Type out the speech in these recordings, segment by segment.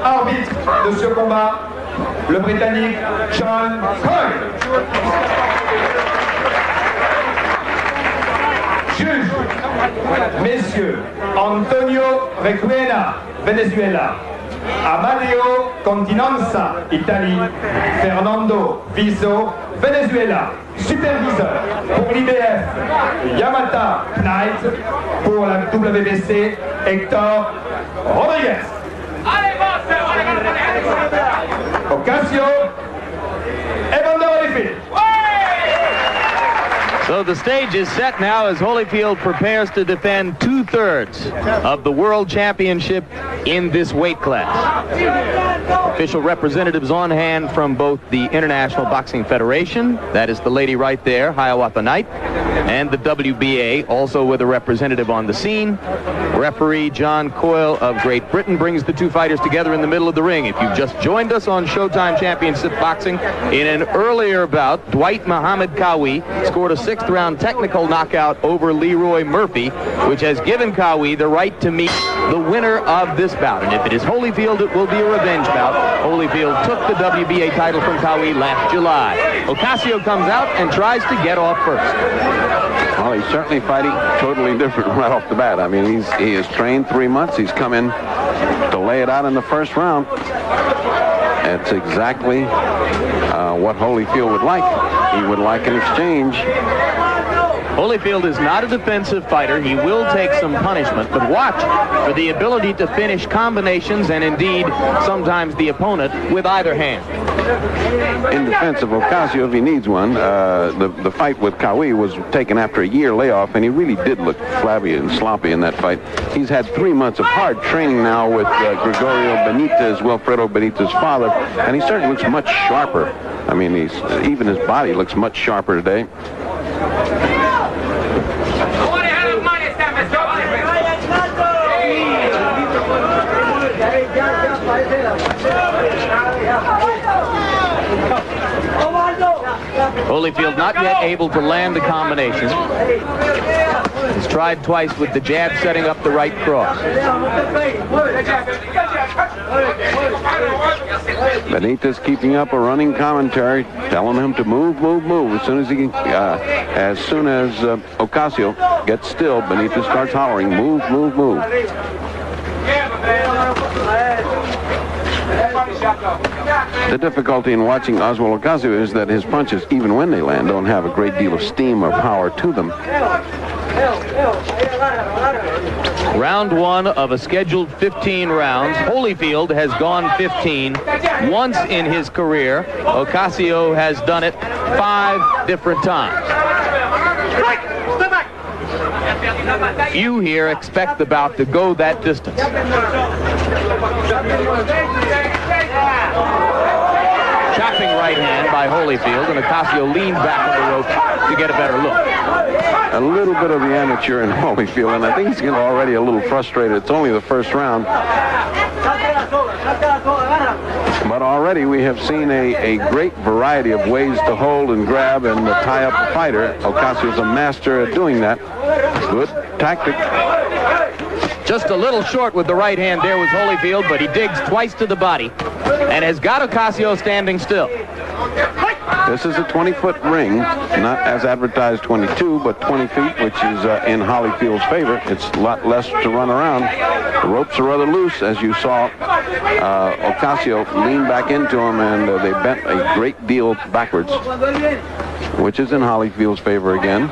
Arbitre de ce combat, le Britannique John Coyle. Juge, messieurs, Antonio Requena, Venezuela. Amadeo, Contimanza, Italie. Fernando, Viso, Venezuela. Superviseur pour l'IBF, Yamata Knight. Pour la WBC, Hector Rodriguez. Ocasio, Evander Holyfield. So the stage is set now as Holyfield prepares to defend 2/3 of the World Championship in this weight class. Official representatives on hand from both the International Boxing Federation, that is the lady right there, Hiawatha Knight, and the WBA, also with a representative on the scene. Referee John Coyle of Great Britain brings the two fighters together in the middle of the ring. If you've just joined us on Showtime Championship Boxing, in an earlier bout, Dwight Muhammad Qawi scored a 6th round technical knockout over Leroy Murphy, which has given Qawi the right to meet the winner of this bout. And if it is Holyfield, it will be a revenge bout. Holyfield took the WBA title from Qawi last July. Ocasio comes out and tries to get off first. Well, he's certainly fighting totally different right off the bat. I mean, he has trained 3 months. He's come in to lay it out in the first round. It's exactly what Holyfield would like. He would like an exchange. Holyfield is not a defensive fighter. He will take some punishment, but watch for the ability to finish combinations and indeed sometimes the opponent with either hand. In defense of Ocasio, if he needs one, the fight with Qawi was taken after a year layoff, and he really did look flabby and sloppy in that fight. He's had 3 months of hard training now with Gregorio Benitez, Wilfredo Benitez's father, and he certainly looks much sharper. I mean, even his body looks much sharper today. Holyfield not yet able to land the combination. He's tried twice with the jab, setting up the right cross. Benitez keeping up a running commentary, telling him to move, move, move. As soon as Ocasio gets still, Benitez starts hollering, move, move, move. The difficulty in watching Oswald Ocasio is that his punches, even when they land, don't have a great deal of steam or power to them. Round 1 of a scheduled 15 rounds. Holyfield has gone 15 once in his career. Ocasio has done it 5 different times. Few here expect the bout to go that distance. Chopping right hand by Holyfield, and Ocasio leaned back on the rope to get a better look. A little bit of the amateur in Holyfield, and I think he's getting already a little frustrated. It's only the first round. But already we have seen a great variety of ways to hold and grab and tie up a fighter. Ocasio's a master at doing that. Good tactic. Just a little short with the right hand there was Holyfield, but he digs twice to the body and has got Ocasio standing still. This is a 20-foot ring, not as advertised 22, but 20 feet, which is in Holyfield's favor. It's a lot less to run around. The ropes are rather loose, as you saw. Ocasio leaned back into him, and they bent a great deal backwards, which is in Holyfield's favor again.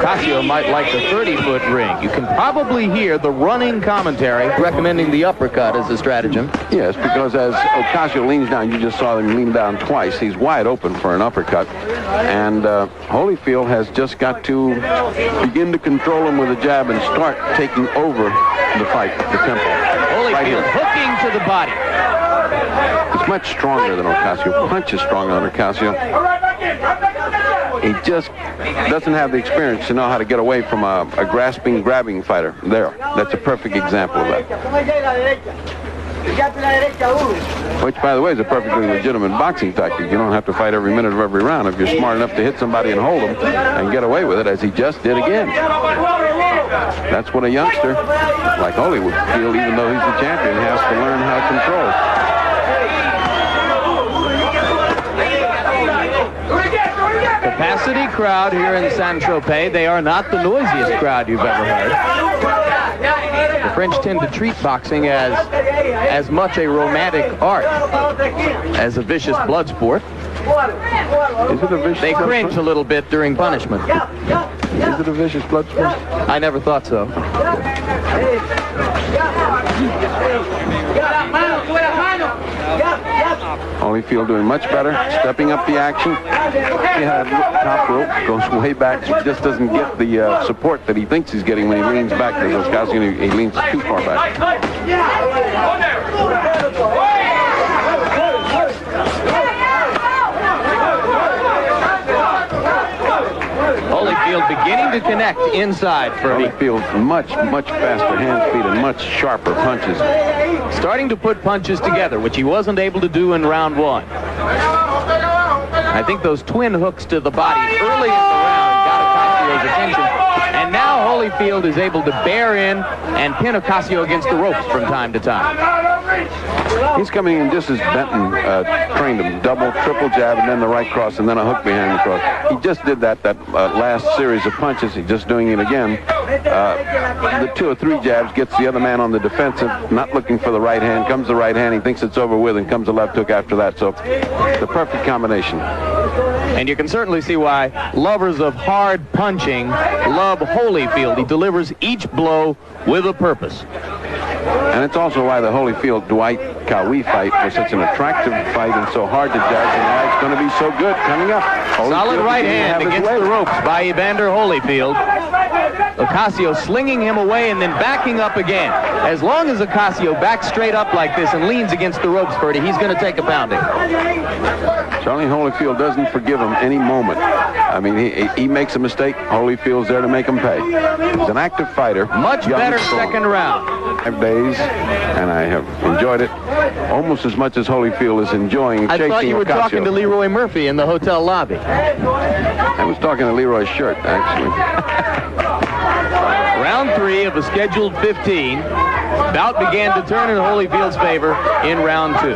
Ocasio might like the 30-foot ring. You can probably hear the running commentary recommending the uppercut as a stratagem. Yes, because as Ocasio leans down, you just saw him lean down twice. He's wide open for an uppercut. And Holyfield has just got to begin to control him with a jab and start taking over the fight, the tempo. Holyfield hooking to the body. He's much stronger than Ocasio. Punch is stronger than Ocasio. He just doesn't have the experience to know how to get away from a grasping, grabbing fighter. There, that's a perfect example of that. Which, by the way, is a perfectly legitimate boxing tactic. You don't have to fight every minute of every round if you're smart enough to hit somebody and hold them and get away with it, as he just did again. That's what a youngster like Holyfield, even though he's the champion, has to learn how to control. Capacity crowd here in Saint-Tropez. They are not the noisiest crowd you've ever heard. The French tend to treat boxing as much a romantic art as a vicious blood sport. Is it a vicious They cringe a little bit during punishment. Is it a vicious blood sport? I never thought so. Holyfield doing much better, stepping up the action. He had top rope, goes way back. He just doesn't get the support that he thinks he's getting when he leans back. Because Ocasio, he leans too far back. Holyfield beginning to connect inside for Holyfield's much faster hand speed and much sharper punches. starting to put punches together, which he wasn't able to do in round one. I think those twin hooks to the body early in the round got Ocasio's attention. And now Holyfield is able to bear in and pin Ocasio against the ropes from time to time. He's coming in just as Benton trained him. Double, triple jab, and then the right cross, and then a hook behind the cross. He just did that last series of punches. He's just doing it again. The 2 or 3 jabs gets the other man on the defensive, not looking for the right hand. Comes the right hand, he thinks it's over with, and comes a left hook after that. So the perfect combination. And you can certainly see why lovers of hard punching love Holyfield. He delivers each blow with a purpose. And it's also why the Holyfield-Dwight Cowie fight was such an attractive fight and so hard to judge, and why it's going to be so good coming up. Solid right hand against the ropes by Evander Holyfield. Ocasio slinging him away and then backing up again. As long as Ocasio backs straight up like this and leans against the ropes, Ferdy, he's going to take a pounding. Charlie Holyfield doesn't forgive him any moment. I mean, he makes a mistake, Holyfield's there to make him pay. He's an active fighter. Much better second round. 5 days, and I have enjoyed it almost as much as Holyfield is enjoying chasing Ocasio. I thought you were talking to Leroy Murphy in the hotel lobby. I was talking to Leroy's shirt, actually. Round 3 of a scheduled 15. Bout began to turn in Holyfield's favor in round 2.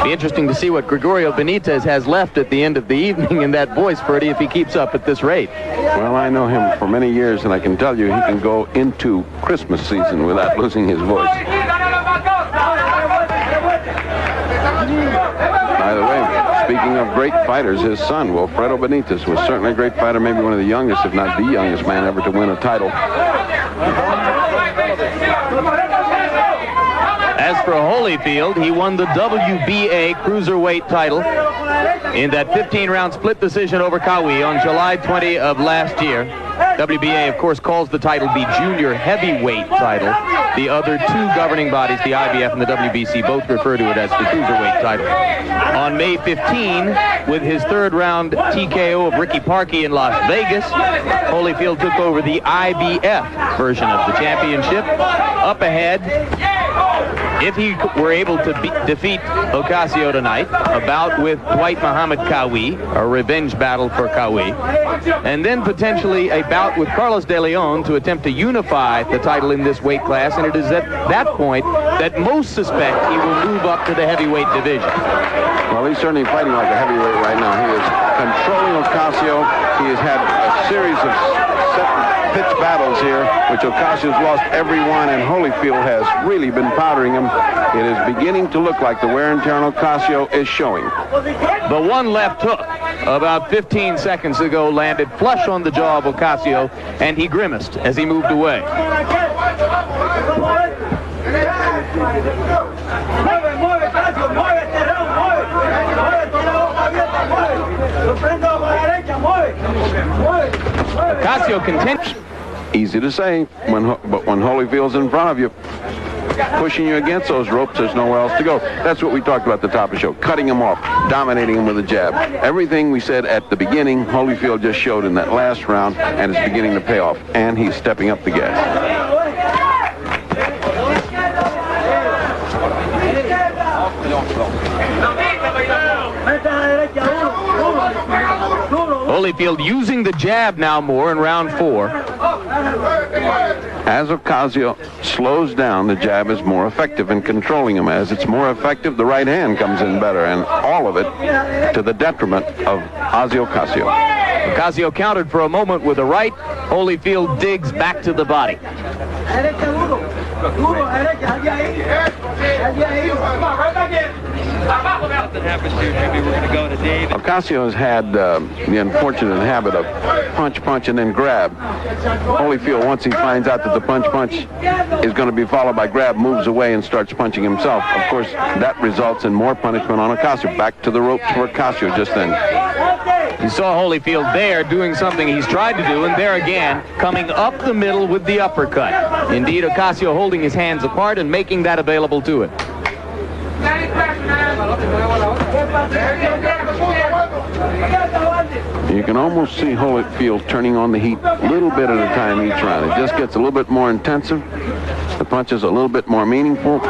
Be interesting to see what Gregorio Benitez has left at the end of the evening in that voice, Ferdy, if he keeps up at this rate. Well, I know him for many years, and I can tell you he can go into Christmas season without losing his voice. By the way, speaking of great fighters, his son, Wilfredo Benitez, was certainly a great fighter, maybe one of the youngest, if not the youngest man ever to win a title. As for Holyfield, he won the WBA Cruiserweight title in that 15-round split decision over Cowie on July 20 of last year. WBA, of course, calls the title the junior heavyweight title. The other 2 governing bodies, the IBF and the WBC, both refer to it as the Cruiserweight title. On May 15, with his 3rd round TKO of Ricky Parkey in Las Vegas, Holyfield took over the IBF version of the championship. Up ahead, if he were able to defeat Ocasio tonight, a bout with Dwight Muhammad Cowie, a revenge battle for Cowie, and then potentially a bout with Carlos De Leon to attempt to unify the title in this weight class, and it is at that point that most suspect he will move up to the heavyweight division. Well, he's certainly fighting like a heavyweight right now. He is controlling Ocasio. He has had a series of pitch battles here, which Ocasio's lost every one, and Holyfield has really been powdering him. It is beginning to look like the wear and tear on Ocasio is showing. The one left hook about 15 seconds ago landed flush on the jaw of Ocasio, and he grimaced as he moved away. Ocasio continues. Easy to say, but when Holyfield's in front of you, pushing you against those ropes, there's nowhere else to go. That's what we talked about at the top of the show. Cutting him off, dominating him with a jab. Everything we said at the beginning, Holyfield just showed in that last round, and it's beginning to pay off. And he's stepping up the gas. Holyfield using the jab now more in round 4. As Ocasio slows down, the jab is more effective in controlling him. As it's more effective, the right hand comes in better, and all of it to the detriment of Ossie Ocasio. Ocasio countered for a moment with a right. Holyfield digs back to the body. Ocasio has had the unfortunate habit of punch, and then grab. Holyfield, once he finds out that the punch is going to be followed by grab, moves away and starts punching himself. Of course, that results in more punishment on Ocasio. Back to the ropes for Ocasio just then. You saw Holyfield there doing something he's tried to do, and there again, coming up the middle with the uppercut. Indeed, Ocasio holding his hands apart and making that available to him. You can almost see Holyfield turning on the heat a little bit at a time each round. It just gets a little bit more intensive. The punch is a little bit more meaningful.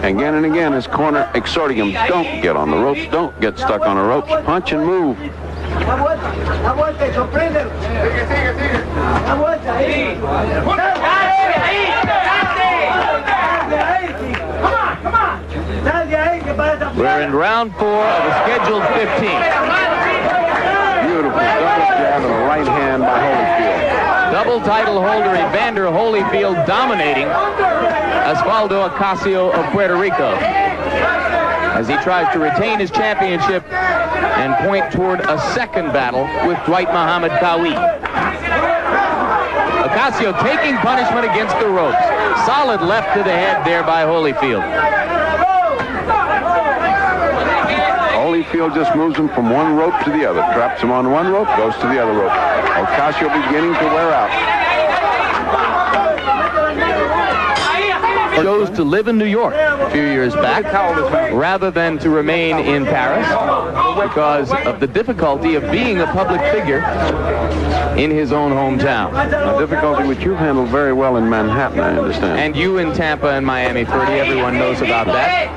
Again and again, his corner exhorting him, don't get on the ropes, don't get stuck on the ropes, punch and move. We're in round 4 of the scheduled 15. Beautiful double jab and a right hand by Holyfield. Double title holder Evander Holyfield dominating Osvaldo Ocasio of Puerto Rico as he tries to retain his championship and point toward a second battle with Dwight Muhammad Qawi. Ocasio taking punishment against the ropes. Solid left to the head there by Holyfield. Holyfield just moves him from one rope to the other. Traps him on one rope, goes to the other rope. Ocasio beginning to wear out. Chose to live in New York a few years back rather than to remain in Paris because of the difficulty of being a public figure in his own hometown. A difficulty which you've handled very well in Manhattan, I understand. And you in Tampa and Miami, Ferdy, everyone knows about that.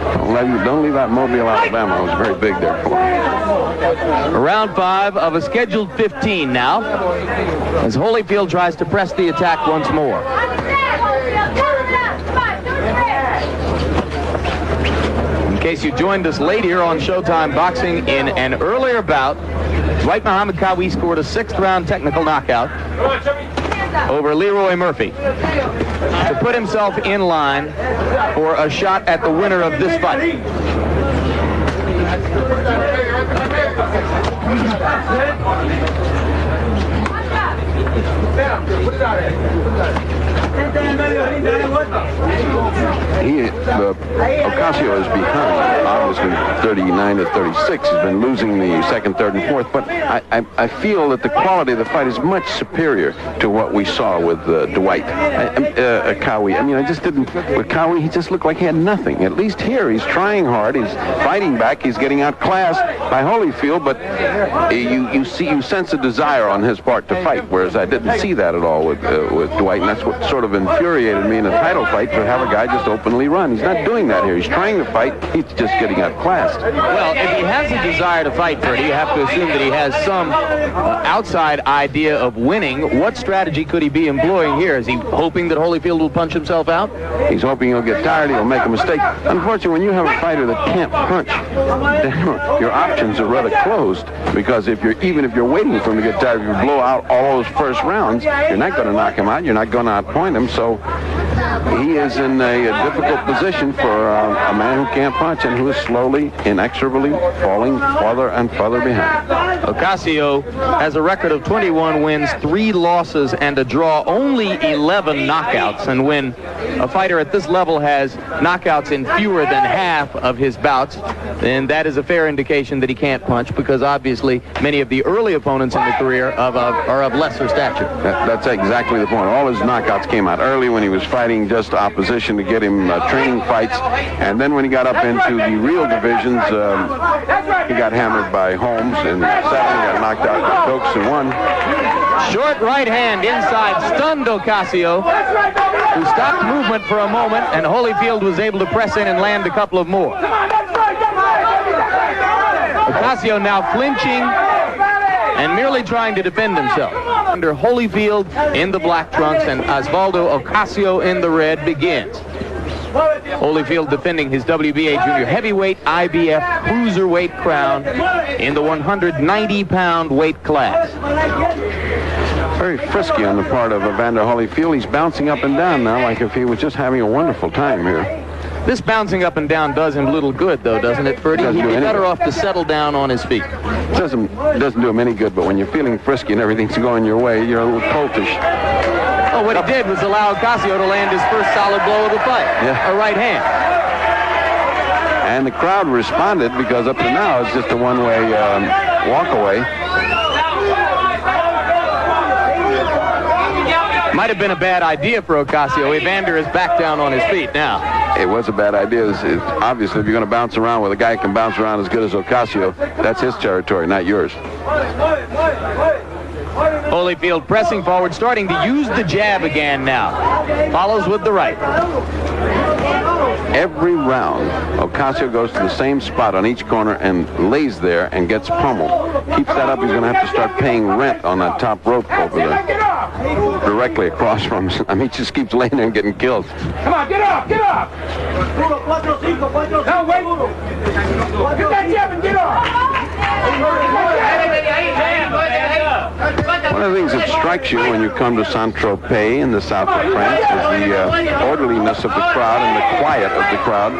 Don't leave out Mobile, Alabama. It was very big there for him. Round 5 of a scheduled 15 now as Holyfield tries to press the attack once more. In case you joined us late here on Showtime Boxing, in an earlier bout, Dwight Muhammad Qawi scored a 6th round technical knockout over Leroy Murphy to put himself in line for a shot at the winner of this fight. Ocasio is behind, obviously 39 to 36. He's been losing the second, third, and fourth, but I feel that the quality of the fight is much superior to what we saw with Dwight Qawi. I mean, I just didn't, with Qawi, he just looked like he had nothing. At least here, he's trying hard, he's fighting back, he's getting outclassed by Holyfield, but you sense a desire on his part to fight, whereas I didn't see that at all with Dwight, and that's what sort of infuriated me in a title fight, to have a guy just openly run. He's not doing that here. He's trying to fight. He's just getting outclassed. Well, if he has a desire to fight, Ferdy, you have to assume that he has some outside idea of winning. What strategy could he be employing here? Is he hoping that Holyfield will punch himself out? He's hoping he'll get tired. He'll make a mistake. Unfortunately, when you have a fighter that can't punch, your options are rather closed, because even if you're waiting for him to get tired, if you blow out all those first rounds, you're not going to knock him out. You're not going to outpoint him. So he is in a difficult position for a man who can't punch and who is slowly, inexorably falling farther and farther behind. Ocasio has a record of 21 wins, 3 losses, and a draw, only 11 knockouts. And when a fighter at this level has knockouts in fewer than half of his bouts, then that is a fair indication that he can't punch, because obviously many of the early opponents in the career are of lesser stature. That's exactly the point. All his knockouts came out early when he was fighting just opposition to get him training fights, and then when he got up into the real divisions, he got hammered by Holmes in 7, got knocked out by Dokes in 1. Short right hand inside stunned Ocasio, who stopped movement for a moment, and Holyfield was able to press in and land a couple of more. Ocasio now flinching and merely trying to defend himself. Under Holyfield in the black trunks and Osvaldo Ocasio in the red begins. Holyfield defending his WBA junior heavyweight IBF cruiserweight crown in the 190-pound weight class. Very frisky on the part of Evander Holyfield. He's bouncing up and down now like if he was just having a wonderful time here. This bouncing up and down does him little good, though, doesn't it, Ferdy? He'd be better off to settle down on his feet. It doesn't do him any good, but when you're feeling frisky and everything's going your way, you're a little coltish. Oh, what he did was allow Ocasio to land his first solid blow of the fight, a right hand. And the crowd responded, because up to now it's just a one-way walk away. Might have been a bad idea for Ocasio. Evander is back down on his feet now. It was a bad idea. Obviously, if you're going to bounce around with a guy who can bounce around as good as Ocasio, that's his territory, not yours. Holyfield pressing forward, starting to use the jab again now. Follows with the right. Every round, Ocasio goes to the same spot on each corner and lays there and gets pummeled. Keeps that up, he's going to have to start paying rent on that top rope over there, directly across from him. I mean, he just keeps laying there and getting killed. Come on, get up, get up! Now wait! Get that jab and get up! One of the things that strikes you when you come to Saint-Tropez in the south of France is the orderliness of the crowd and the quiet of the crowd.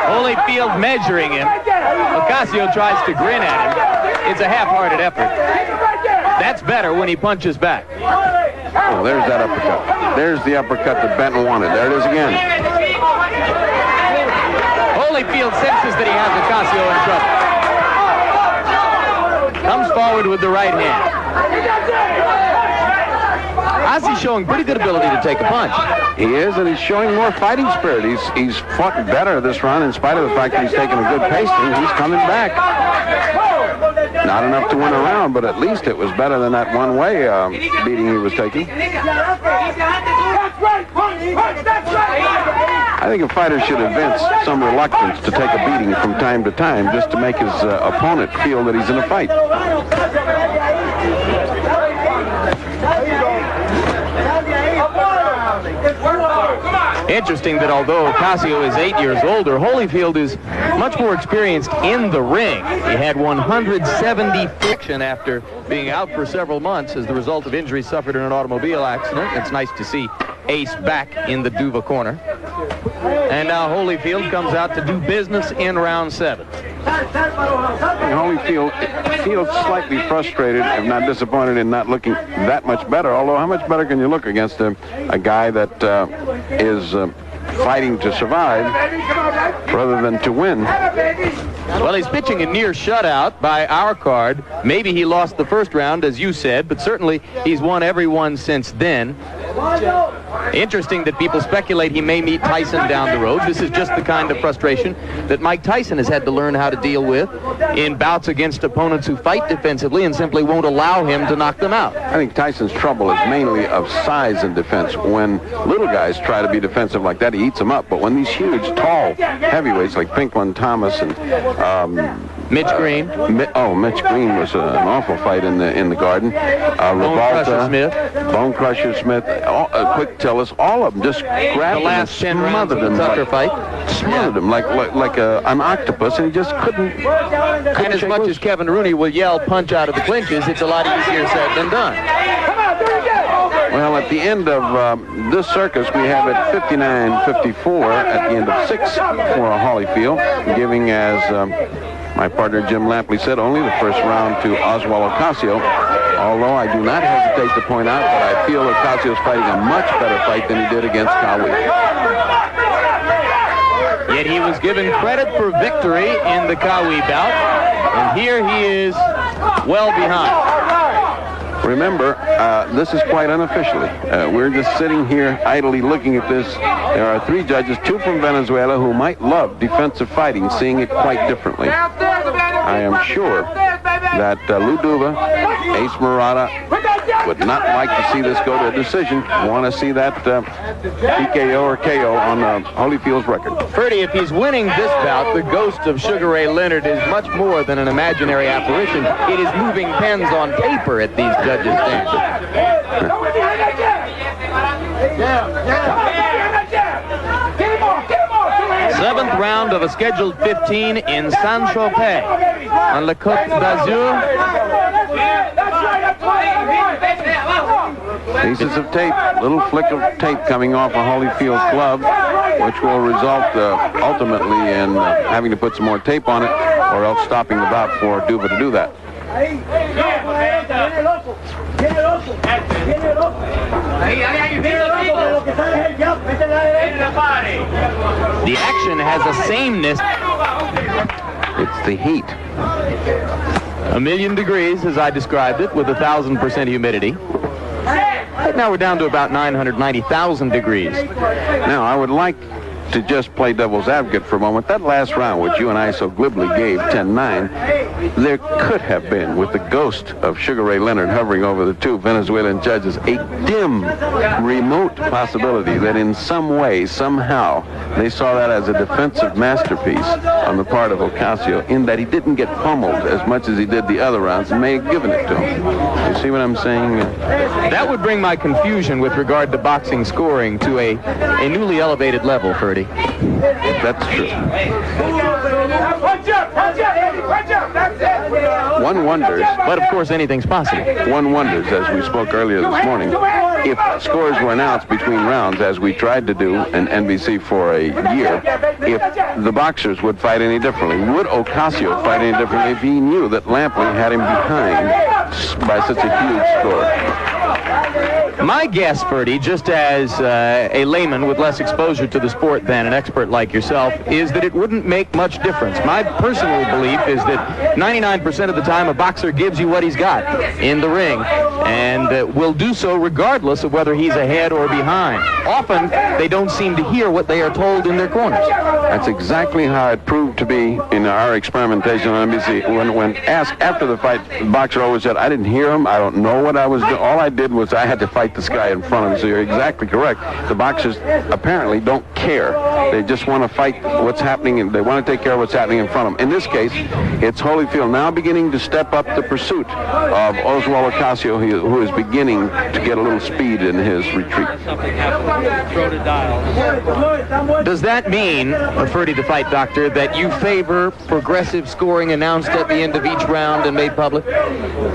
Holyfield measuring him. Ocasio tries to grin at him. It's a half-hearted effort. That's better when he punches back. Oh, there's that uppercut. There's the uppercut that Benton wanted. There it is again. Holyfield senses that he has Ocasio in trouble. Comes forward with the right hand. Ossie's showing pretty good ability to take a punch. He is, and he's showing more fighting spirit. He's fought better this round in spite of the fact that he's taken a good pacing. He's coming back. Not enough to win a round, but at least it was better than that one-way beating he was taking. I think a fighter should evince some reluctance to take a beating from time to time just to make his opponent feel that he's in a fight. Interesting that although Ocasio is 8 years older, Holyfield is much more experienced in the ring. He had 170 friction after being out for several months as the result of injuries suffered in an automobile accident. It's nice to see Ace back in the Nouveau corner. And now Holyfield comes out to do business in round 7. Holyfield feels slightly frustrated, if not disappointed, in not looking that much better. Although, how much better can you look against a guy that is fighting to survive rather than to win? Well, he's pitching a near shutout by our card. Maybe he lost the first round, as you said, but certainly he's won every one since then. Interesting that people speculate he may meet Tyson down the road. This is just the kind of frustration that Mike Tyson has had to learn how to deal with in bouts against opponents who fight defensively and simply won't allow him to knock them out. I think Tyson's trouble is mainly of size and defense. When little guys try to be defensive like that, he eats them up. But when these huge, tall heavyweights like Pinkman Thomas and Mitch Green. Mitch Green was an awful fight in the Garden. Bone Crusher Smith. Bone Crusher Smith. Quick Tillis. All of them just grabbed The last 10 rounds of the Tucker fight. Smothered him like an octopus, and he just couldn't And as much as Kevin Rooney will yell punch out of the clinches, it's a lot easier said than done. Well, at the end of this circus, we have it 59-54 at the end of 6 for Holyfield, giving, as my partner Jim Lampley said, only the first round to Ossie Ocasio. Although I do not hesitate to point out that I feel Ocasio's fighting a much better fight than he did against Cowie. Yet he was given credit for victory in the Cowie bout, and here he is well behind. Remember, this is quite unofficially. We're just sitting here idly looking at this. There are 3 judges, 2 from Venezuela, who might love defensive fighting, seeing it quite differently. I am sure that Nouveau, Ace Murata would not like to see this go to a decision. Want to see that TKO or KO on Holyfield's record. Ferdy, if he's winning this bout, the ghost of Sugar Ray Leonard is much more than an imaginary apparition. It is moving pens on paper at these judges' stands. 7th round of a scheduled 15 in Saint-Tropez on La Côte d'Azur. Pieces of tape, little flick of tape coming off a Holyfield's glove, which will result ultimately in having to put some more tape on it, or else stopping the bout for Nouveau to do that. The action has a sameness. It's the heat. 1,000,000 degrees, as I described it, with 1,000% humidity. Now we're down to about 990,000 degrees. Now, I would like to just play devil's advocate for a moment. That last round, which you and I so glibly gave 10-9, there could have been, with the ghost of Sugar Ray Leonard hovering over the 2 Venezuelan judges, a dim, remote possibility that in some way, somehow, they saw that as a defensive masterpiece on the part of Ocasio, in that he didn't get pummeled as much as he did the other rounds, and may have given it to him. You see what I'm saying? That would bring my confusion with regard to boxing scoring to a newly elevated level, Ferdy. That's true. One wonders, but of course anything's possible. One wonders, as we spoke earlier this morning, if scores were announced between rounds, as we tried to do in NBC for a year, if the boxers would fight any differently. Would Ocasio fight any differently if he knew that Lampley had him behind by such a huge score? My guess, Ferdy, just as a layman with less exposure to the sport than an expert like yourself, is that it wouldn't make much difference. My personal belief is that 99% of the time a boxer gives you what he's got in the ring, and will do so regardless of whether he's ahead or behind. Often, they don't seem to hear what they are told in their corners. That's exactly how it proved to be in our experimentation on NBC. When asked after the fight, the boxer always said, I didn't hear him, I don't know what I was doing. All I did was I had to fight this guy in front of him. So you're exactly correct. The boxers apparently don't care. They just want to fight what's happening, and they want to take care of what's happening in front of them. In this case, it's Holyfield now beginning to step up the pursuit of Ossie Ocasio, who is beginning to get a little speed in his retreat. Does that mean, Ferdy the Fight Doctor, that you favor progressive scoring announced at the end of each round and made public?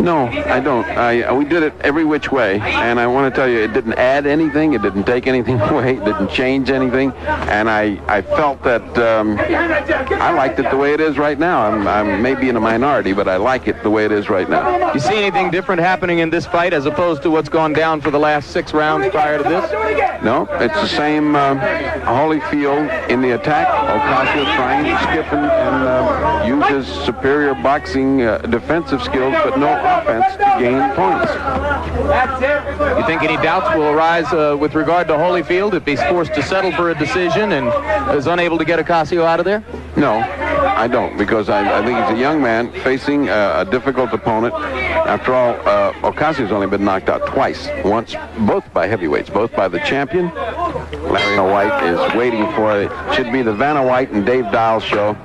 No, I don't. We did it every which way, and I want to tell you, it didn't add anything, it didn't take anything away, it didn't change anything, and I felt that I liked it the way it is right now. I'm maybe in a minority, but I like it the way it is right now. You see anything different happening in this fight as opposed to what's gone down for the last 6 rounds prior to this? No, it's the same Holyfield in the attack. Ocasio trying to skip and use his superior boxing defensive skills, but no offense to gain points. You think any doubts will arise with regard to Holyfield if he's forced to settle for a decision and is unable to get Ocasio out of there? No, I don't, because I think he's a young man facing a difficult opponent. After all, Ocasio's only been knocked out twice, once both by heavyweights, both by the champion. Larry White is waiting for it. Should be the Vanna White and Dave Dial show.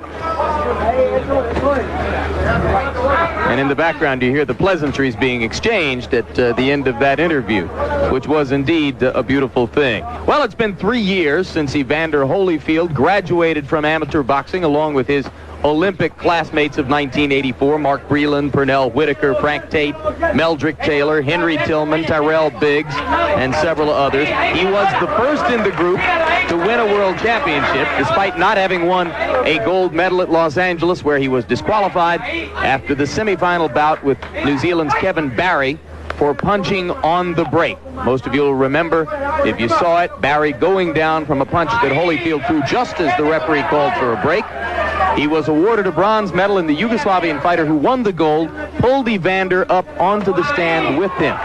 And in the background, you hear the pleasantries being exchanged at the end of that interview, which was indeed a beautiful thing. Well, it's been 3 years since Evander Holyfield graduated from amateur boxing along with his Olympic classmates of 1984, Mark Breland, Pernell Whitaker, Frank Tate, Meldrick Taylor, Henry Tillman, Tyrell Biggs, and several others. He was the first in the group to win a world championship, despite not having won a gold medal at Los Angeles, where he was disqualified after the semifinal bout with New Zealand's Kevin Barry for punching on the break. Most of you will remember, if you saw it, Barry going down from a punch that Holyfield threw just as the referee called for a break. He was awarded a bronze medal, and the Yugoslavian fighter who won the gold pulled Evander up onto the stand with him.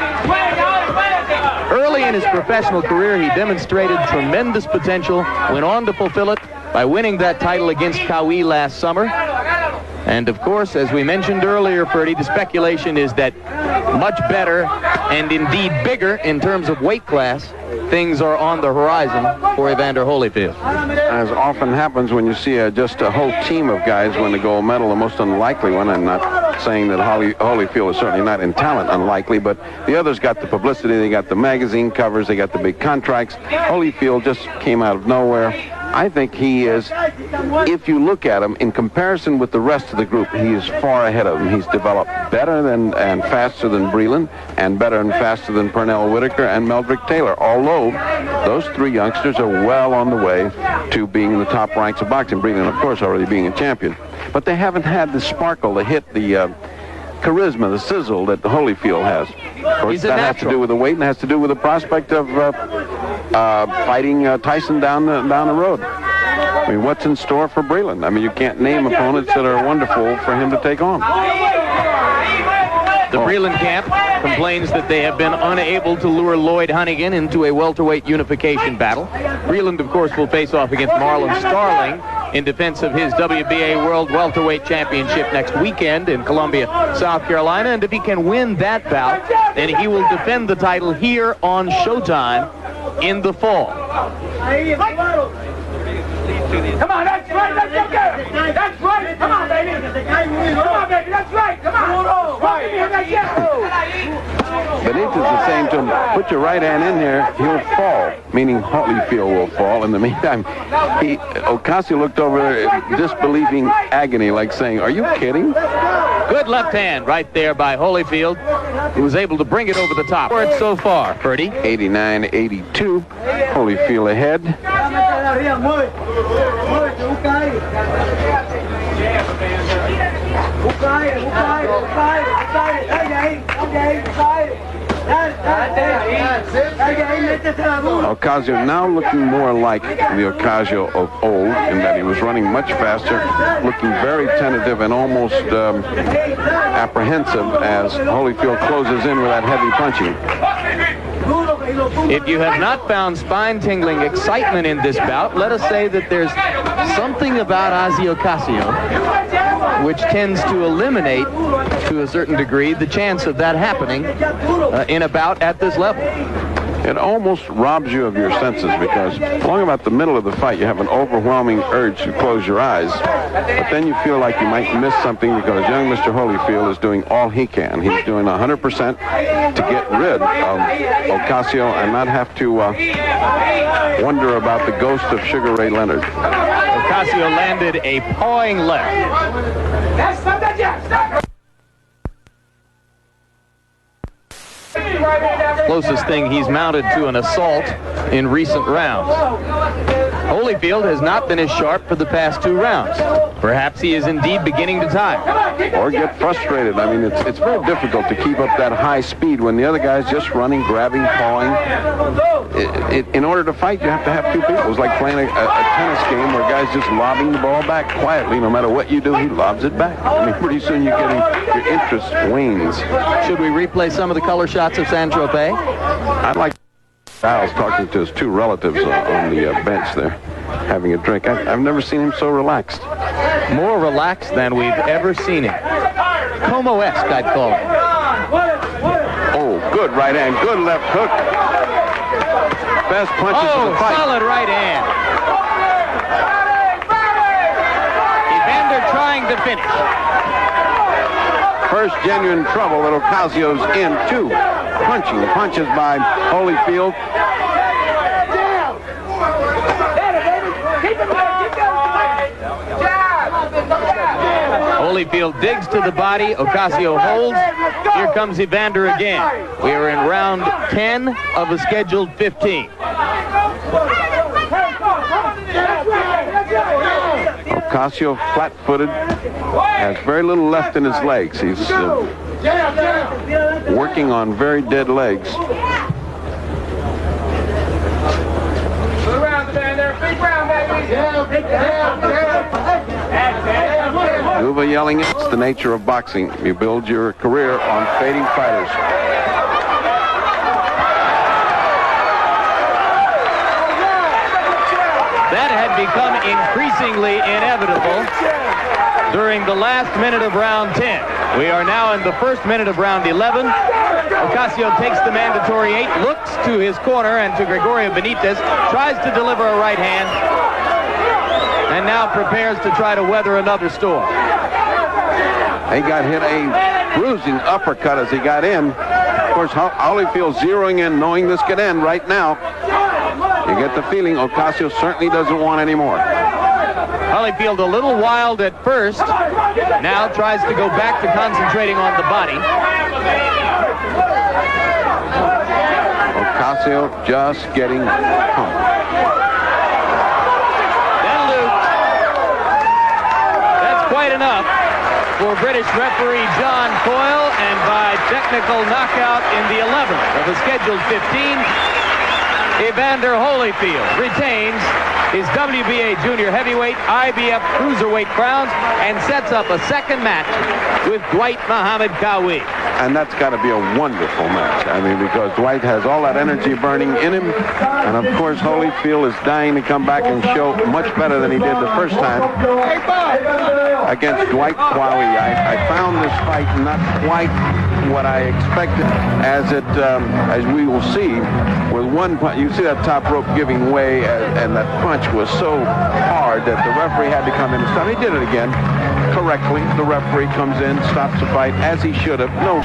Early in his professional career, he demonstrated tremendous potential, went on to fulfill it by winning that title against Cowie last summer. And of course, as we mentioned earlier, Ferdy, the speculation is that much better and indeed bigger in terms of weight class, things are on the horizon for Evander Holyfield. As often happens when you see just a whole team of guys win the gold medal, the most unlikely one, I'm not saying that Holyfield is certainly not in talent unlikely, but the others got the publicity, they got the magazine covers, they got the big contracts. Holyfield just came out of nowhere. I think he is, if you look at him, in comparison with the rest of the group, he is far ahead of them. He's developed better than and faster than Breland, and better and faster than Pernell Whitaker and Meldrick Taylor, although those three youngsters are well on the way to being in the top ranks of boxing. Breland, of course, already being a champion. But they haven't had the sparkle, the hit, the charisma, the sizzle that Holyfield has. Of course, that has to do with the weight and has to do with the prospect of fighting Tyson down the road. I mean, what's in store for Breland? I mean, you can't name opponents that are wonderful for him to take on. The Breland camp complains that they have been unable to lure Lloyd Hunnigan into a welterweight unification battle. Breland, of course, will face off against Marlon Starling in defense of his WBA World Welterweight Championship next weekend in Columbia, South Carolina. And if he can win that bout, then he will defend the title here on Showtime in the fall. Come on, that's right, that's okay. That's right, come on, baby. Come on, baby, that's right, come on. Benitez is saying to him, put your right hand in there, he'll fall, meaning Holyfield will fall. In the meantime, Ocasio looked over disbelieving agony, like saying, are you kidding? Good left hand right there by Holyfield, who was able to bring it over the top. For it so far, Purdy. 89-82, Holyfield ahead. Ocasio now looking more like the Ocasio of old in that he was running much faster, looking very tentative and almost apprehensive as Holyfield closes in with that heavy punching. If you have not found spine-tingling excitement in this bout, let us say that there's something about Ossie Ocasio which tends to eliminate, to a certain degree, the chance of that happening in a bout at this level. It almost robs you of your senses because along about the middle of the fight, you have an overwhelming urge to close your eyes. But then you feel like you might miss something because young Mr. Holyfield is doing all he can. He's doing 100% to get rid of Ocasio and not have to wonder about the ghost of Sugar Ray Leonard. Ocasio landed a pawing left. Closest thing he's mounted to an assault in recent rounds. Holyfield has not been as sharp for the past 2 rounds. Perhaps he is indeed beginning to tire. Or get frustrated. I mean, it's very difficult to keep up that high speed when the other guy's just running, grabbing, pawing. In order to fight, you have to have 2 people. It's like playing a tennis game where guys just lobbing the ball back quietly. No matter what you do, he lobs it back. I mean, pretty soon you're getting, your interest wanes. Should we replay some of the color shots of Saint-Tropez? I'd like Styles talking to his 2 relatives on the bench there, having a drink. I've never seen him so relaxed. More relaxed than we've ever seen him. Como-esque, I'd call it. Oh, good right hand, good left hook. Best punches of the fight. Solid right hand. Evander trying to finish. first genuine trouble that Ocasio's in, too. Punches by Holyfield. Holyfield digs to the body. Ocasio holds. Here comes Evander again. We are in round 10 of a scheduled 15. Ocasio, flat-footed, has very little left in his legs. He's working on very dead legs. Nouveau yelling, it's the nature of boxing. You build your career on fading fighters. That had become increasingly inevitable during the last minute of round 10. We are now in the first minute of round 11. Ocasio takes the mandatory 8, looks to his corner and to Gregorio Benitez, tries to deliver a right hand, and now prepares to try to weather another storm. He got hit a bruising uppercut as he got in. Of course, Holyfield zeroing in, knowing this could end right now. You get the feeling Ocasio certainly doesn't want any more. Holyfield a little wild at first, now tries to go back to concentrating on the body. Ocasio just getting pumped. Then Luke. That's quite enough for British referee John Coyle, and by technical knockout in the 11th of the scheduled 15, Evander Holyfield retains his WBA junior heavyweight, IBF cruiserweight crowns, and sets up a second match with Dwight Muhammad Qawi. And that's got to be a wonderful match. I mean, because Dwight has all that energy burning in him. And, of course, Holyfield is dying to come back and show much better than he did the first time against Dwight Qawi. I found this fight not quite what I expected, as we will see with one punch. You see that top rope giving way, and that punch was so hard that the referee had to come in and stop. He did it again correctly. The referee comes in, stops the fight as he should have. No